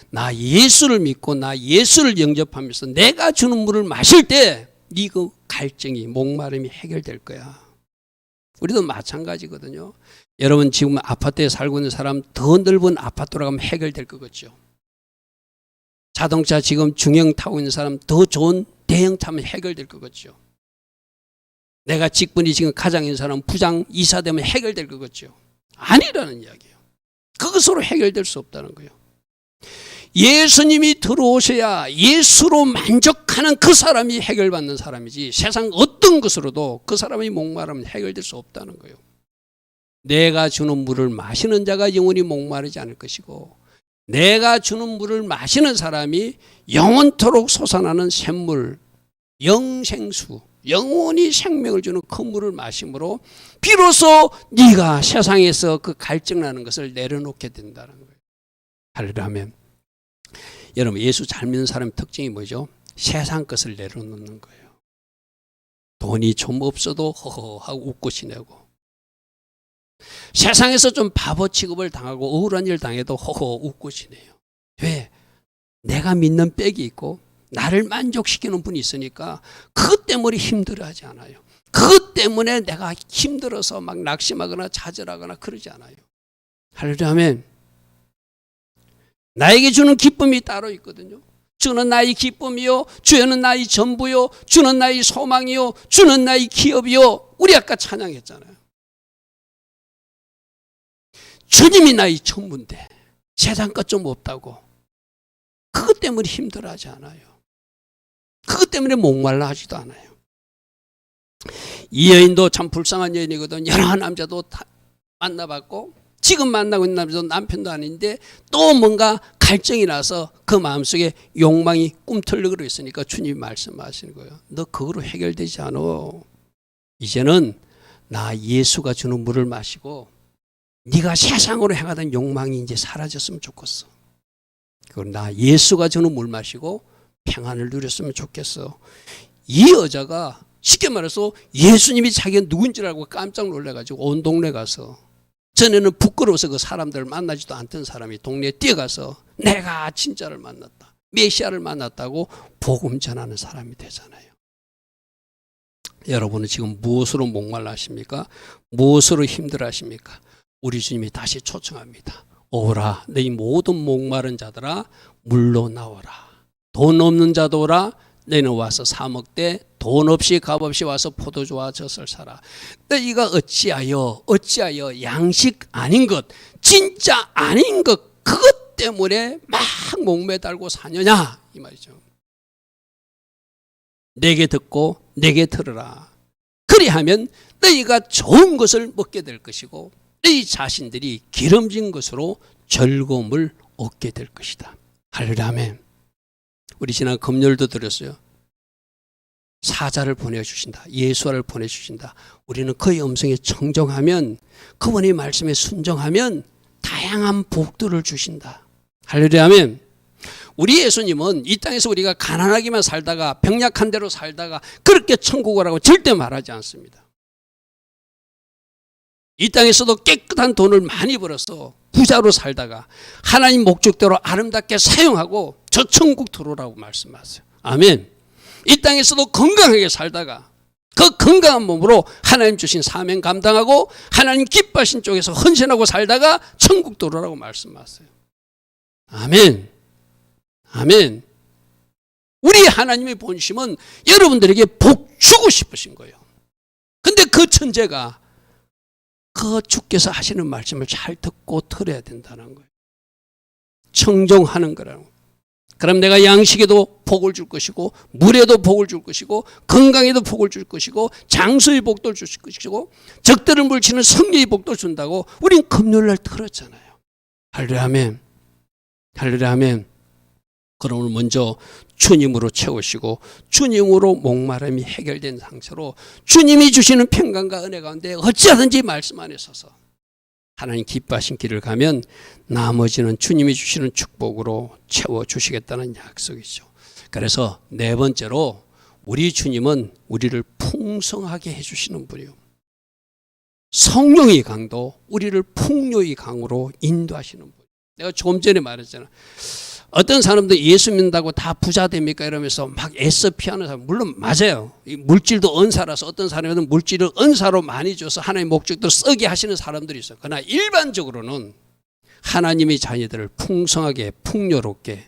나 예수를 믿고 나 예수를 영접하면서 내가 주는 물을 마실 때 네 그 갈증이 목마름이 해결될 거야. 우리도 마찬가지거든요. 여러분 지금 아파트에 살고 있는 사람 더 넓은 아파트로 가면 해결될 것 같죠. 자동차 지금 중형 타고 있는 사람 더 좋은 대형 타면 해결될 것 같죠. 내가 직분이 지금 가장인 사람 부장 이사 되면 해결될 것 같죠. 아니라는 이야기예요. 그것으로 해결될 수 없다는 거예요. 예수님이 들어오셔야 예수로 만족하는 그 사람이 해결받는 사람이지 세상 어떤 것으로도 그 사람의 목마름은 해결될 수 없다는 거예요. 내가 주는 물을 마시는 자가 영원히 목마르지 않을 것이고 내가 주는 물을 마시는 사람이 영원토록 솟아나는 샘물, 영생수, 영원히 생명을 주는 그 물을 마심으로 비로소 네가 세상에서 그 갈증나는 것을 내려놓게 된다는 거예요. 할렐루야. 여러분 예수 잘 믿는 사람의 특징이 뭐죠? 세상 것을 내려놓는 거예요. 돈이 좀 없어도 허허하고 웃고 지내고 세상에서 좀 바보 취급을 당하고 억울한 일 당해도 허허 웃고 지내요. 왜? 내가 믿는 빽이 있고 나를 만족시키는 분이 있으니까 그것 때문에 힘들어하지 않아요. 그것 때문에 내가 힘들어서 막 낙심하거나 좌절하거나 그러지 않아요. 할렐루야. 나에게 주는 기쁨이 따로 있거든요. 주는 나의 기쁨이요, 주는 나의 전부요, 주는 나의 소망이요, 주는 나의 기업이요. 우리 아까 찬양했잖아요. 주님이 나의 전부인데 세상 것 좀 없다고 그것 때문에 힘들어하지 않아요. 그것 때문에 목말라 하지도 않아요. 이 여인도 참 불쌍한 여인이거든. 여러 남자도 다 만나봤고 지금 만나고 있는 남자도 남편도 아닌데 또 뭔가 갈증이 나서 그 마음속에 욕망이 꿈틀거리고 있으니까 주님이 말씀하시는 거예요. 너 그거로 해결되지 않아. 이제는 나 예수가 주는 물을 마시고 네가 세상으로 향하던 욕망이 이제 사라졌으면 좋겠어. 그걸 나 예수가 주는 물 마시고 평안을 누렸으면 좋겠어. 이 여자가 쉽게 말해서 예수님이 자기가 누군지 알고 깜짝 놀라가지고 온 동네 가서 전에는 부끄러워서 그 사람들을 만나지도 않던 사람이 동네에 뛰어가서 내가 진짜를 만났다. 메시아를 만났다고 복음 전하는 사람이 되잖아요. 여러분은 지금 무엇으로 목말라 하십니까? 무엇으로 힘들어 하십니까? 우리 주님이 다시 초청합니다. 오라 너희 모든 목마른 자들아 물로 나오라. 돈 없는 자도 오라 너희는 와서 사 먹되 돈 없이 값 없이 와서 포도주와 젖을 사라. 너희가 어찌하여 양식 아닌 것, 진짜 아닌 것, 그것 때문에 막 목매달고 사느냐 이 말이죠. 내게 듣고 내게 들으라. 그리하면 너희가 좋은 것을 먹게 될 것이고 너희 자신들이 기름진 것으로 즐거움을 얻게 될 것이다. 할렐루야 아멘. 우리 지난 금요일도 들었어요. 사자를 보내주신다. 예수와를 보내주신다. 우리는 그의 음성에 청정하면, 그분의 말씀에 순종하면 다양한 복들을 주신다. 할렐루야 아멘. 우리 예수님은 이 땅에서 우리가 가난하기만 살다가 병약한 대로 살다가 그렇게 천국을 오라고 절대 말하지 않습니다. 이 땅에서도 깨끗한 돈을 많이 벌어서 부자로 살다가 하나님 목적대로 아름답게 사용하고 저 천국 들어오라고 말씀하세요. 아멘. 이 땅에서도 건강하게 살다가 그 건강한 몸으로 하나님 주신 사명 감당하고 하나님 기뻐하신 쪽에서 헌신하고 살다가 천국 들어오라고 말씀하세요. 아멘. 아멘. 우리 하나님의 본심은 여러분들에게 복 주고 싶으신 거예요. 근데 그 천재가 그 주께서 하시는 말씀을 잘 듣고 들어야 된다는 거예요. 청정하는 거라고. 그럼 내가 양식에도 복을 줄 것이고 물에도 복을 줄 것이고 건강에도 복을 줄 것이고 장수의 복도 줄 것이고 적들을 물치는 성령의 복도 준다고 우린 금요일날 들었잖아요. 할렐루야 아멘. 할렐루야 아멘. 그러면 먼저 주님으로 채우시고 주님으로 목마름이 해결된 상태로 주님이 주시는 평강과 은혜 가운데 어찌하든지 말씀 안에 서서 하나님 기뻐하신 길을 가면 나머지는 주님이 주시는 축복으로 채워주시겠다는 약속이죠. 그래서 네 번째로 우리 주님은 우리를 풍성하게 해주시는 분이요. 성령의 강도 우리를 풍요의 강으로 인도하시는 분. 내가 조금 전에 말했잖아. 어떤 사람들 예수 믿는다고 다 부자 됩니까? 이러면서 막 애써 피하는 사람, 물론 맞아요. 물질도 은사라서 어떤 사람은 물질을 은사로 많이 줘서 하나님의 목적대로 쓰게 하시는 사람들이 있어요. 그러나 일반적으로는 하나님의 자녀들을 풍성하게 풍요롭게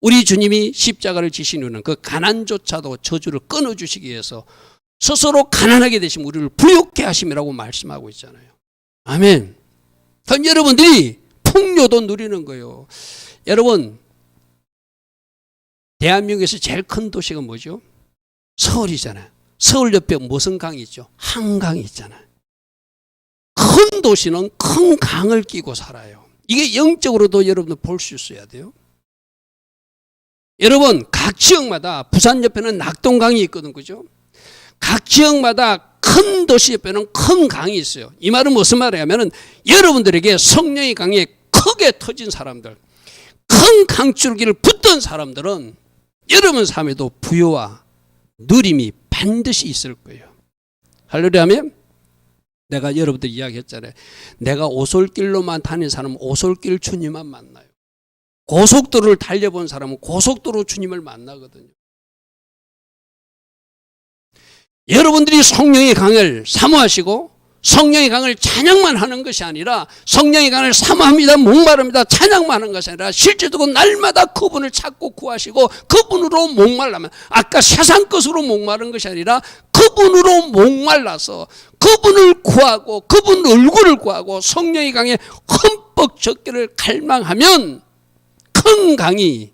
우리 주님이 십자가를 지신 이유는 그 가난조차도 저주를 끊어주시기 위해서 스스로 가난하게 되시면 우리를 부욕해 하심이라고 말씀하고 있잖아요. 아멘. 그럼 여러분들이 풍요도 누리는 거예요. 여러분, 대한민국에서 제일 큰 도시가 뭐죠? 서울이잖아요. 서울 옆에 무슨 강이 있죠? 한강이 있잖아요. 큰 도시는 큰 강을 끼고 살아요. 이게 영적으로도 여러분들 볼 수 있어야 돼요. 여러분, 각 지역마다 부산 옆에는 낙동강이 있거든, 그죠? 각 지역마다 큰 도시 옆에는 큰 강이 있어요. 이 말은 무슨 말이냐면 여러분들에게 성령의 강에 크게 터진 사람들, 큰 강줄기를 붙던 사람들은 여러분 삶에도 부요와 누림이 반드시 있을 거예요. 할렐루야 하면 내가 여러분들 이야기했잖아요. 내가 오솔길로만 다닌 사람은 오솔길 주님만 만나요. 고속도로를 달려본 사람은 고속도로 주님을 만나거든요. 여러분들이 성령의 강을 사모하시고 성령의 강을 찬양만 하는 것이 아니라 성령의 강을 사모합니다, 목마릅니다, 찬양만 하는 것이 아니라 실제적으로 날마다 그분을 찾고 구하시고 그분으로 목말라면, 아까 세상 것으로 목마른 것이 아니라 그분으로 목말라서 그분을 구하고 그분 얼굴을 구하고 성령의 강에 흠뻑 젖기를 갈망하면 큰 강이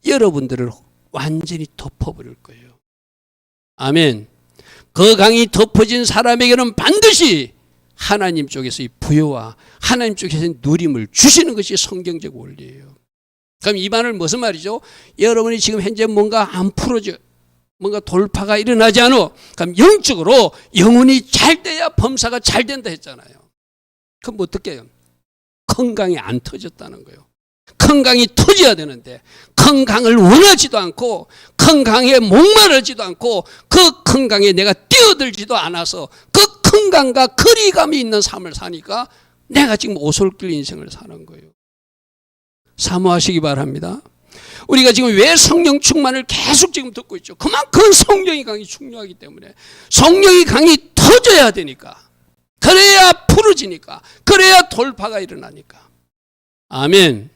여러분들을 완전히 덮어버릴 거예요. 아멘. 그 강이 덮어진 사람에게는 반드시 하나님 쪽에서의 부요와 하나님 쪽에서의 누림을 주시는 것이 성경적 원리예요. 그럼 이 말은 무슨 말이죠? 여러분이 지금 현재 뭔가 안 풀어져, 뭔가 돌파가 일어나지 않아. 그럼 영적으로 영혼이 잘 돼야 범사가 잘 된다 했잖아요. 그럼 어떻게 해요? 큰 강이 안 터졌다는 거예요. 큰 강이 터져야 되는데 큰 강을 원하지도 않고 큰 강에 목마르지도 않고 그 큰 강에 내가 뛰어들지도 않아서 그 큰 강과 거리감이 있는 삶을 사니까 내가 지금 오솔길 인생을 사는 거예요. 사모하시기 바랍니다. 우리가 지금 왜 성령 충만을 계속 지금 듣고 있죠? 그만큼 성령의 강이 중요하기 때문에 성령의 강이 터져야 되니까, 그래야 풀어지니까, 그래야 돌파가 일어나니까. 아멘.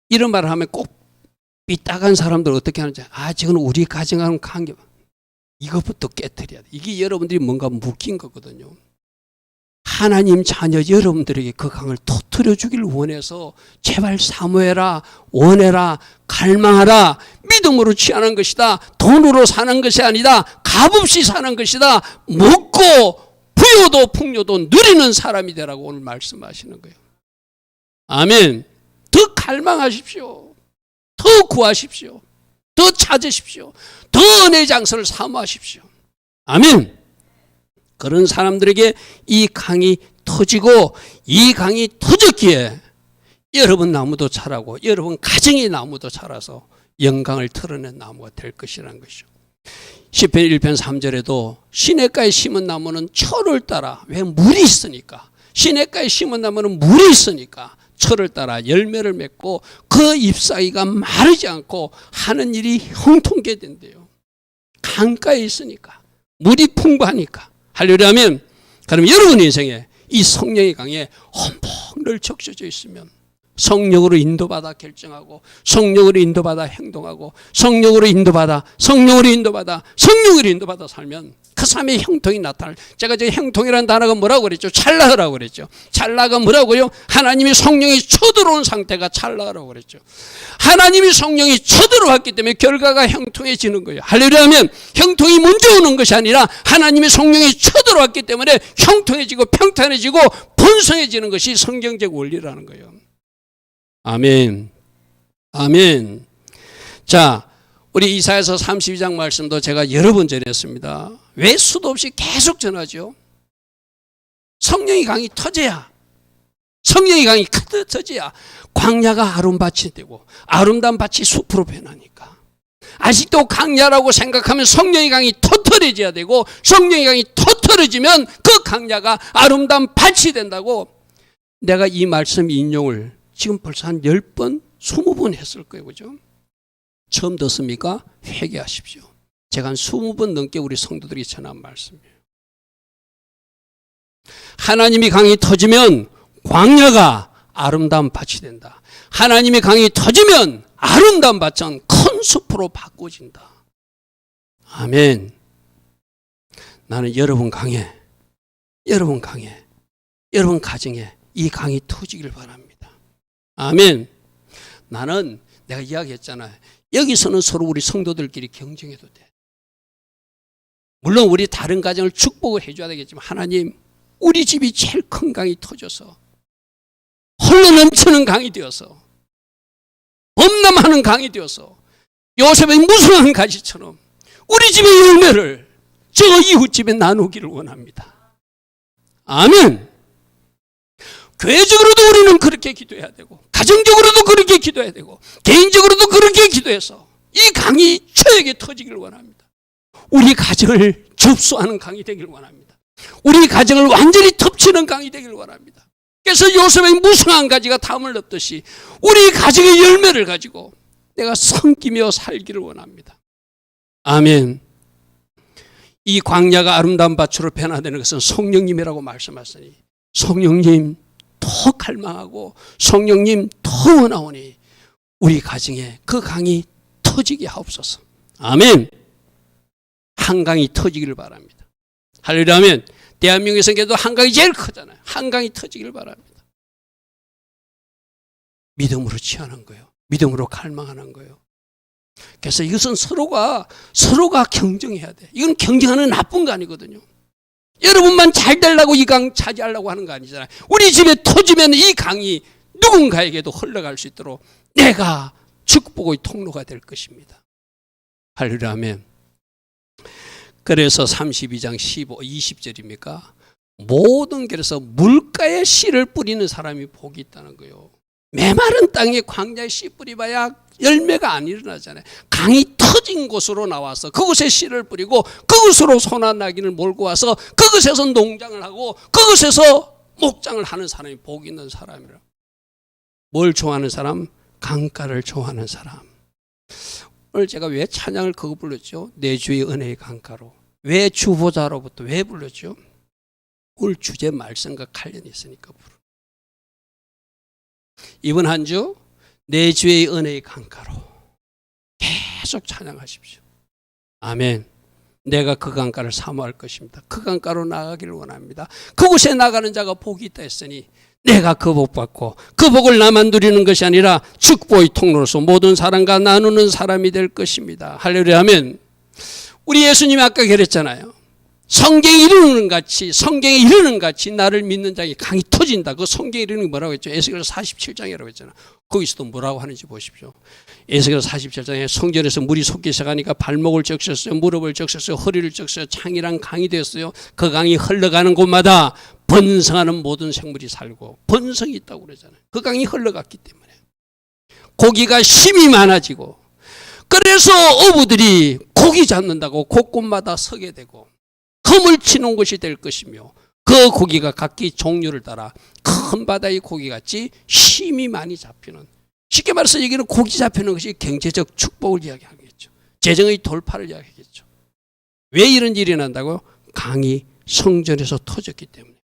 이런 말을 하면 꼭 삐딱한 사람들 어떻게 하는지, 지금 우리 가정하는 관계, 이것부터 깨뜨려야 돼. 이게 여러분들이 뭔가 묶인 거거든요. 하나님 자녀 여러분들에게 그 강을 터뜨려 주기를 원해서 제발 사모해라, 원해라, 갈망하라. 믿음으로 취하는 것이다. 돈으로 사는 것이 아니다. 값없이 사는 것이다. 먹고 부요도 풍요도 누리는 사람이 되라고 오늘 말씀하시는 거예요. 아멘. 더 갈망하십시오. 더 구하십시오. 더 찾으십시오. 더 은혜의 장소를 사모하십시오. 아멘. 그런 사람들에게 이 강이 터지고, 이 강이 터졌기에 여러분 나무도 자라고 여러분 가정의 나무도 자라서 영광을 털어낸 나무가 될 것이라는 것이죠. 시편 1편 3절에도 시냇가에 심은 나무는 철을 따라, 왜 물이 있으니까, 시냇가에 심은 나무는 물이 있으니까 철을 따라 열매를 맺고 그 잎사귀가 마르지 않고 하는 일이 형통케 된대요. 강가에 있으니까, 물이 풍부하니까. 할렐루야면, 그럼 여러분 인생에 이 성령의 강에 험폭 늘 적셔져 있으면 성령으로 인도받아 결정하고, 성령으로 인도받아 행동하고, 성령으로 인도받아 살면 그 삶의 형통이 나타날. 제가 저 형통이라는 단어가 뭐라고 그랬죠? 찰나라고 그랬죠. 찰나가 뭐라고요? 하나님이 성령이 쳐들어온 상태가 찰나라고 그랬죠. 하나님이 성령이 쳐들어왔기 때문에 결과가 형통해지는 거예요. 할렐루야면, 형통이 먼저 오는 것이 아니라 하나님이 성령이 쳐들어왔기 때문에 형통해지고 평탄해지고 번성해지는 것이 성경적 원리라는 거예요. 아멘. 아멘. 자, 우리 이사야서 32장 말씀도 제가 여러 번 전했습니다. 왜 수도 없이 계속 전하죠? 성령의 강이 터져야, 성령의 강이 터져야 광야가 아름밭이 되고 아름다운 밭이 숲으로 변하니까. 아직도 강야라고 생각하면 성령의 강이 터뜨려져야 되고, 성령의 강이 터뜨려지면 그 강야가 아름다운 밭이 된다고. 내가 이 말씀 인용을 지금 벌써 한 10번, 20번 했을 거예요. 그죠? 처음 듣습니까? 회개하십시오. 제가 한 20번 넘게 우리 성도들이 전한 말씀이에요. 하나님이 강이 터지면 광야가 아름다운 밭이 된다. 하나님의 강이 터지면 아름다운 밭은 큰 숲으로 바꿔진다. 아멘. 나는 여러분 강에, 여러분 가정에 이 강이 터지길 바랍니다. 아멘. 나는 내가 이야기했잖아요. 여기서는 서로 우리 성도들끼리 경쟁해도 돼. 물론 우리 다른 가정을 축복을 해줘야 되겠지만, 하나님, 우리 집이 제일 큰 강이 터져서 홀로 넘치는 강이 되어서 범람하는 강이 되어서 요셉의 무성한 가지처럼 우리 집의 열매를 저 이웃집에 나누기를 원합니다. 아멘. 교회적으로도 우리는 그렇게 기도해야 되고, 가정적으로도 그렇게 기도해야 되고, 개인적으로도 그렇게 기도해서 이 강이 저에게 터지기를 원합니다. 우리 가정을 접수하는 강이 되기를 원합니다. 우리 가정을 완전히 덮치는 강이 되기를 원합니다. 그래서 요셉의 무성한 가지가 담을 덮듯이 우리 가정의 열매를 가지고 내가 섬기며 살기를 원합니다. 아멘. 이 광야가 아름다운 밭으로 변화되는 것은 성령님이라고 말씀하시니, 성령님 더 갈망하고 성령님 더 원하오니 우리 가정에 그 강이 터지게 하옵소서. 아멘. 한강이 터지기를 바랍니다. 할렐루야. 대한민국에서도 한강이 제일 크잖아요. 한강이 터지기를 바랍니다. 믿음으로 취하는 거예요. 믿음으로 갈망하는 거예요. 그래서 이것은 서로가 경쟁해야 돼. 이건 경쟁하는 나쁜 거 아니거든요. 여러분만 잘 되려고 이 강 차지하려고 하는 거 아니잖아요. 우리 집에 터지면 이 강이 누군가에게도 흘러갈 수 있도록 내가 축복의 통로가 될 것입니다. 할렐루야. 아멘. 그래서 32장 20절입니까? 모든 길에서 물가에 씨를 뿌리는 사람이 복이 있다는 거예요. 메마른 땅에 광야에 씨 뿌리봐야 열매가 안 일어나잖아요. 강이 터진 곳으로 나와서 그곳에 씨를 뿌리고 그곳으로 소나나기를 몰고 와서 그곳에서 농장을 하고 그곳에서 목장을 하는 사람이 복 있는 사람이라. 뭘 좋아하는 사람? 강가를 좋아하는 사람. 오늘 제가 왜 찬양을 그거 불렀죠? 내 주의 은혜의 강가로. 왜 주보자로부터 왜 불렀죠? 오늘 주제 말씀과 관련이 있으니까 부르. 이번 한 주 내 주의 은혜의 강가로 계속 찬양하십시오. 아멘. 내가 그 강가를 사모할 것입니다. 그 강가로 나가기를 원합니다. 그곳에 나가는 자가 복이 있다 했으니 내가 그 복 받고 그 복을 나만 누리는 것이 아니라 축복의 통로로서 모든 사람과 나누는 사람이 될 것입니다. 할렐루야. 아멘. 우리 예수님이 아까 그랬잖아요. 성경에 이르는 같이 나를 믿는 자에게 강이 터진다. 그 성경에 이르는 게 뭐라고 했죠? 에스겔서 47장이라고 했잖아요. 거기서도 뭐라고 하는지 보십시오. 에스겔서 47장에 성전에서 물이 솟기 시작하니까 발목을 적셨어요. 무릎을 적셨어요. 허리를 적셨어요. 창이랑 강이 되었어요. 그 강이 흘러가는 곳마다 번성하는 모든 생물이 살고 번성이 있다고 그러잖아요. 그 강이 흘러갔기 때문에 고기가 힘이 많아지고, 그래서 어부들이 고기 잡는다고 곳곳마다 서게 되고 흠을 치는 곳이 될 것이며, 그 고기가 각기 종류를 따라 큰 바다의 고기같이 힘이 많이 잡히는, 쉽게 말해서 여기는 고기 잡히는 것이 경제적 축복을 이야기하겠죠. 재정의 돌파를 이야기하겠죠. 왜 이런 일이 난다고요? 강이 성전에서 터졌기 때문에.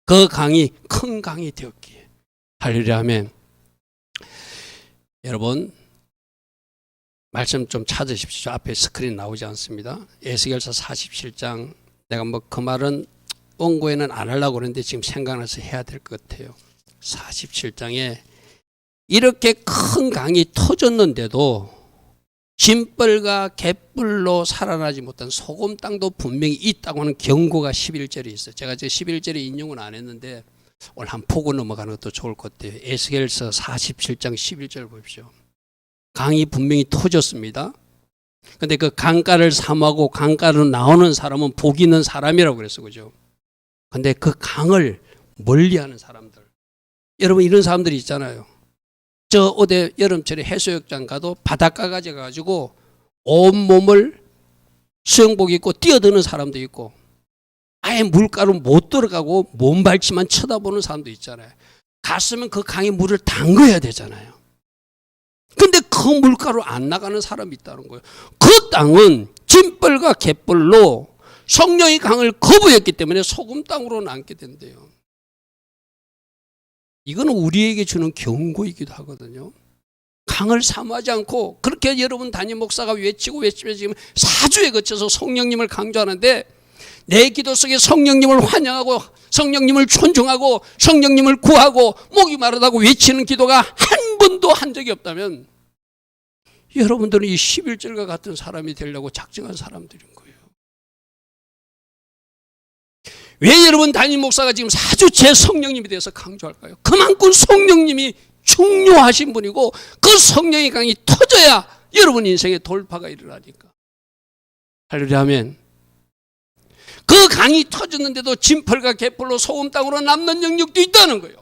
그 강이 큰 강이 되었기에. 할렐루야. 아멘. 여러분 말씀 좀 찾으십시오. 앞에 스크린 나오지 않습니다. 에스겔서 47장. 내가 뭐 그 말은 원고에는 안 하려고 그러는데 지금 생각나서 해야 될 것 같아요. 47장에 이렇게 큰 강이 터졌는데도 진벌과 갯불로 살아나지 못한 소금 땅도 분명히 있다고 하는 경고가 11절에 있어요. 제가 제 11절에 인용은 안 했는데 오늘 한 보고 넘어가는 것도 좋을 것 같아요. 에스겔서 47장 11절 보십시오. 강이 분명히 터졌습니다. 근데 그 강가를 사모하고 강가로 나오는 사람은 복 있는 사람이라고 그랬어, 그죠? 근데 그 강을 멀리하는 사람들, 여러분 이런 사람들이 있잖아요. 저 어디 여름철에 해수욕장 가도 바닷가까지 가가지고 온몸을 수영복 입고 뛰어드는 사람도 있고, 아예 물가로 못 들어가고 몸발치만 쳐다보는 사람도 있잖아요. 갔으면 그 강에 물을 담궈야 되잖아요. 근데 그 물가로 안 나가는 사람이 있다는 거예요. 그 땅은 진벌과 갯벌로 성령의 강을 거부했기 때문에 소금 땅으로 남게 된대요. 이거는 우리에게 주는 경고이기도 하거든요. 강을 사모하지 않고 그렇게 여러분 담임 목사가 외치며 지금 4주에 거쳐서 성령님을 강조하는데, 내 기도 속에 성령님을 환영하고 성령님을 존중하고 성령님을 구하고 목이 마르다고 외치는 기도가 한 번도 한 적이 없다면 여러분들은 이 11절과 같은 사람이 되려고 작정한 사람들인 거예요. 왜 여러분 담임 목사가 지금 4주째 성령님에 대해서 강조할까요? 그만큼 성령님이 중요하신 분이고 그 성령의 강이 터져야 여러분 인생에 돌파가 일어나니까. 할렐루야. 아멘. 그 강이 터졌는데도 진펄과 갯벌로 소금 땅으로 남는 영역도 있다는 거예요.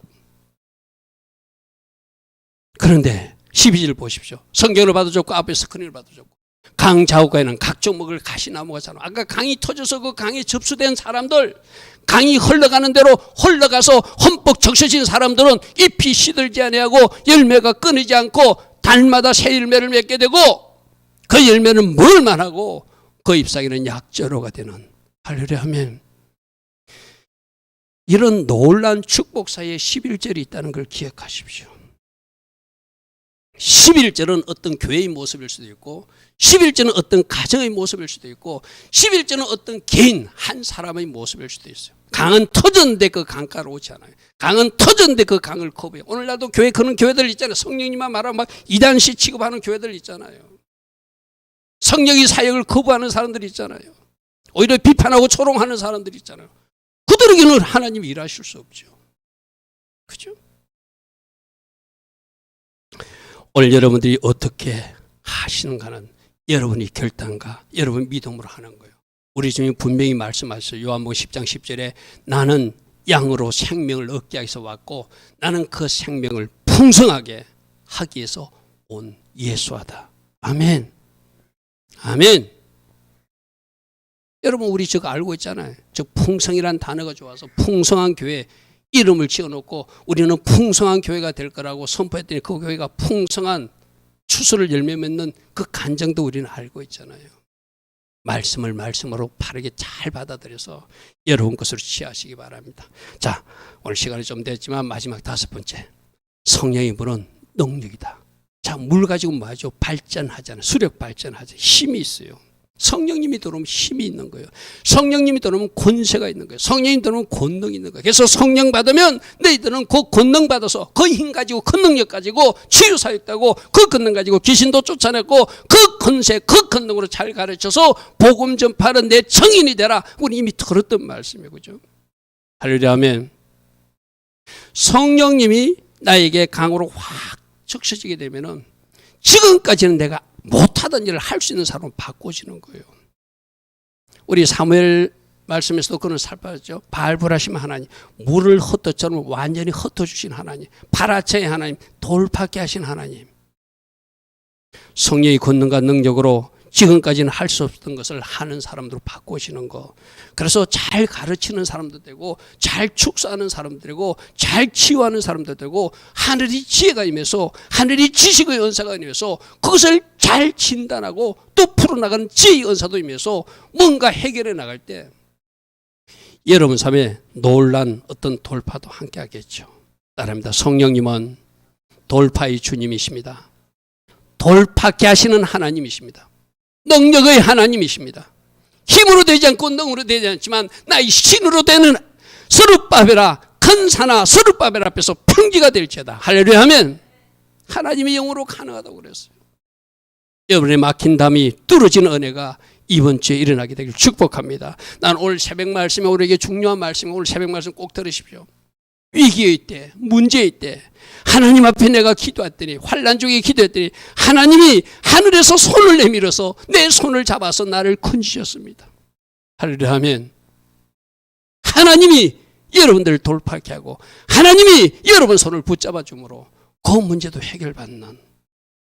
그런데 12절 보십시오. 성경을 봐도 좋고 앞에 스크린을 봐도 좋고, 강 좌우가에는 각종 먹을 가시나무가 자라. 아까 강이 터져서 그 강에 접수된 사람들, 강이 흘러가는 대로 흘러가서 흠뻑 적셔진 사람들은 잎이 시들지 아니하고 열매가 끊이지 않고 달마다 새 열매를 맺게 되고, 그 열매는 뭘만 하고 그 잎사귀는 약재로가 되는. 할렐루야. 아멘. 이런 놀라운 축복 사이에 11절이 있다는 걸 기억하십시오. 11절은 어떤 교회의 모습일 수도 있고, 11절은 어떤 가정의 모습일 수도 있고, 11절은 어떤 개인 한 사람의 모습일 수도 있어요. 강은 터졌는데 그 강가로 오지 않아요. 강은 터졌는데 그 강을 거부해요. 오늘날도 교회 그런 교회들 있잖아요. 성령님만 말하면 막 이단시 취급하는 교회들 있잖아요. 성령의 사역을 거부하는 사람들이 있잖아요. 오히려 비판하고 조롱하는 사람들이 있잖아요. 그들에게는 하나님이 일하실 수 없죠. 그죠? 오늘 여러분들이 어떻게 하시는가는 여러분이 결단과 여러분 믿음으로 하는 거예요. 우리 주님 분명히 말씀하셨어요. 요한복음 10장 10절에 나는 양으로 생명을 얻기 위해서 왔고 나는 그 생명을 풍성하게 하기 위해서 온 예수하다. 아멘. 아멘. 여러분 우리 저거 알고 있잖아요. 저 풍성이란 단어가 좋아서 풍성한 교회 이름을 지어놓고 우리는 풍성한 교회가 될 거라고 선포했더니 그 교회가 풍성한 추수를 열매 맺는 그 간증도 우리는 알고 있잖아요. 말씀을 말씀으로 바르게 잘 받아들여서 여러분 것으로 취하시기 바랍니다. 자, 오늘 시간이 좀 됐지만 마지막 5번째, 성령의 불은 능력이다. 자, 물 가지고 뭐 하죠? 발전하잖아요. 수력 발전하죠. 힘이 있어요. 성령님이 들어오면 힘이 있는 거예요. 성령님이 들어오면 권세가 있는 거예요. 성령님이 들어오면 권능이 있는 거예요. 그래서 성령 받으면 너희들은 그 권능 받아서 그 힘 가지고 그 능력 가지고 치유사역되고 그 권능 가지고 귀신도 쫓아내고 그 권세 그 권능으로 잘 가르쳐서 복음 전파하는 내 청인이 되라. 우리 이미 들었던 말씀이에요. 그죠? 할렐루야 아멘. 성령님이 나에게 강으로 확 적셔지게 되면은 지금까지는 내가 못하던 일을 할 수 있는 사람으로 바꿔지는 거예요. 우리 사무엘 말씀에서도 그런 살펴봤죠. 바알불하심 하나님, 물을 흩어처럼 완전히 흩어주신 하나님, 파라체의 하나님, 돌파케 하신 하나님. 성령의 권능과 능력으로 지금까지는 할 수 없었던 것을 하는 사람들로 바꾸시는 거. 그래서 잘 가르치는 사람도 되고 잘 축사하는 사람도 되고 잘 치유하는 사람도 되고 하늘이 지혜가 임해서 하늘이 지식의 은사가 임해서 그것을 잘 진단하고 또 풀어나가는 지혜의 은사도 임해서 뭔가 해결해 나갈 때 여러분 삶에 놀란 어떤 돌파도 함께 하겠죠. 따릅니다. 성령님은 돌파의 주님이십니다. 돌파케 하시는 하나님이십니다. 능력의 하나님이십니다. 힘으로 되지 않고 능으로 되지 않지만 나의 신으로 되는 스룹바벨아 큰 산아 스룹바벨 앞에서 평지가 될지어다. 할렐루야 하면 하나님의 영으로 가능하다고 그랬어요. 여러분의 막힌 담이 뚫어지는 은혜가 이번 주에 일어나게 되길 축복합니다. 난 오늘 새벽 말씀에 우리에게 중요한 말씀이 오늘 새벽 말씀 꼭 들으십시오. 위기의 때, 문제의 때 하나님 앞에 내가 기도했더니 환난 중에 기도했더니 하나님이 하늘에서 손을 내밀어서 내 손을 잡아서 나를 건지셨습니다. 할렐루야 하면 하나님이 여러분들을 돌파하게 하고 하나님이 여러분 손을 붙잡아 주므로 그 문제도 해결받는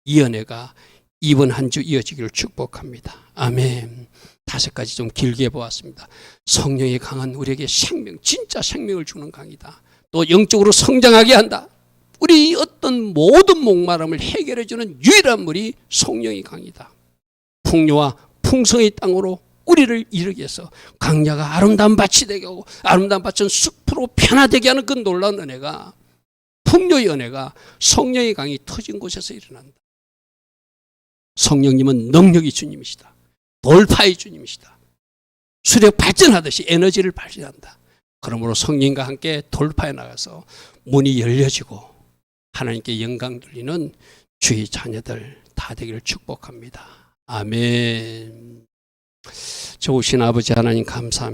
이 은혜가 이번 한 주 이어지기를 축복합니다. 아멘. 5가지 좀 길게 보았습니다. 성령의 강은 우리에게 생명, 진짜 생명을 주는 강이다. 또 영적으로 성장하게 한다. 우리 어떤 모든 목마름을 해결해 주는 유일한 물이 성령의 강이다. 풍요와 풍성의 땅으로 우리를 이르게 해서 강야가 아름다운 밭이 되게 하고 아름다운 밭은 숲으로 변화되게 하는 그 놀라운 은혜가 풍요의 은혜가 성령의 강이 터진 곳에서 일어난다. 성령님은 능력의 주님이시다. 돌파의 주님이시다. 수력 발전하듯이 에너지를 발휘한다. 그러므로 성령과 함께 돌파해 나가서 문이 열려지고 하나님께 영광 돌리는 주의 자녀들 다 되기를 축복합니다. 아멘. 좋으신 아버지 하나님 감사합니다.